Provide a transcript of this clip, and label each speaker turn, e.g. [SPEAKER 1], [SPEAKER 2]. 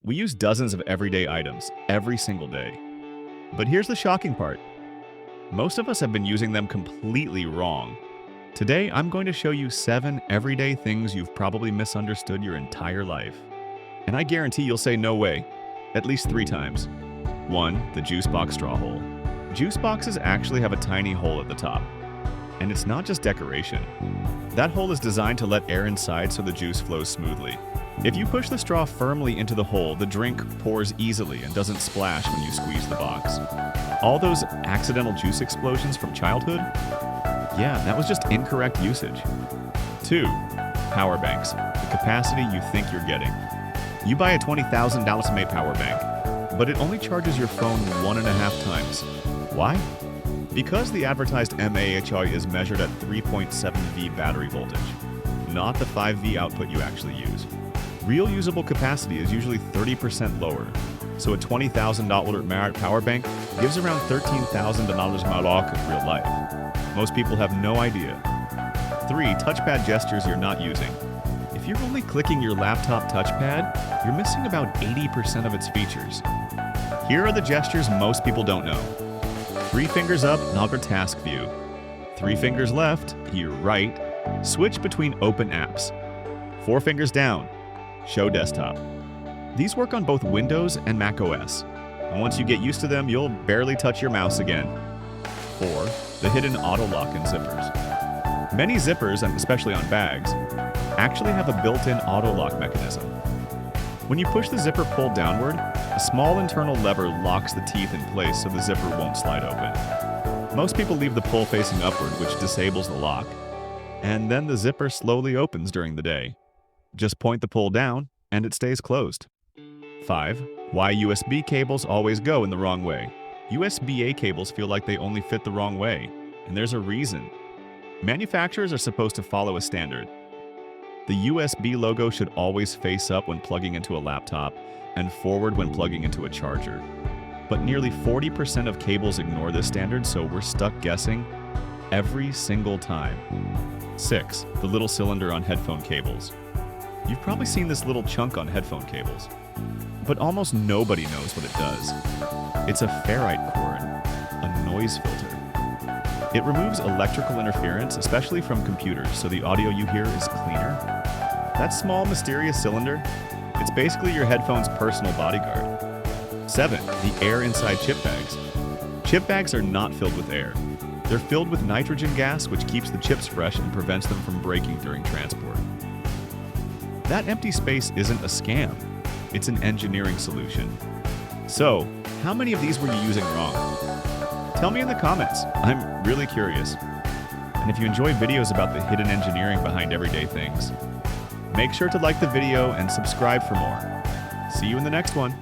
[SPEAKER 1] We use dozens of everyday items every single day. But here's the shocking part. Most of us have been using them completely wrong. Today, I'm going to show you 7 everyday things you've probably misunderstood your entire life. And I guarantee you'll say no way, at least 3 times. 1. The juice box straw hole. Juice boxes actually have a tiny hole at the top. And it's not just decoration. That hole is designed to let air inside so the juice flows smoothly. If you push the straw firmly into the hole, the drink pours easily and doesn't splash when you squeeze the box. All those accidental juice explosions from childhood? Yeah, that was just incorrect usage. 2. Power banks, the capacity you think you're getting. You buy a $20,000 made power bank, but it only charges your phone 1.5 times. Why? Because the advertised mAh is measured at 3.7V battery voltage, not the 5V output you actually use. Real usable capacity is usually 30% lower, so a $20,000 Merit power bank gives around $13,000 malak in real life. Most people have no idea. 3. Touchpad gestures you're not using. If you're only clicking your laptop touchpad, you're missing about 80% of its features. Here are the gestures most people don't know. 3 fingers up, Nogger task view. 3 fingers left, here right, switch between open apps. 4 fingers down, show desktop. These work on both Windows and Mac OS. And once you get used to them, you'll barely touch your mouse again. 4. The hidden auto lock in zippers. Many zippers, and especially on bags, actually have a built-in auto lock mechanism. When you push the zipper pull downward, a small internal lever locks the teeth in place so the zipper won't slide open. Most people leave the pull facing upward, which disables the lock, and then the zipper slowly opens during the day. Just point the pull down, and it stays closed. 5. Why USB cables always go in the wrong way. USB-A cables feel like they only fit the wrong way, and there's a reason. Manufacturers are supposed to follow a standard. The USB logo should always face up when plugging into a laptop and forward when plugging into a charger. But nearly 40% of cables ignore this standard, so we're stuck guessing every single time. 6. The little cylinder on headphone cables. You've probably seen this little chunk on headphone cables, but almost nobody knows what it does. It's a ferrite core, a noise filter. It removes electrical interference, especially from computers, so the audio you hear is cleaner. That small, mysterious cylinder, it's basically your headphone's personal bodyguard. 7. The air inside chip bags. Chip bags are not filled with air. They're filled with nitrogen gas, which keeps the chips fresh and prevents them from breaking during transport. That empty space isn't a scam. It's an engineering solution. So, how many of these were you using wrong? Tell me in the comments. I'm really curious. And if you enjoy videos about the hidden engineering behind everyday things, make sure to like the video and subscribe for more. See you in the next one.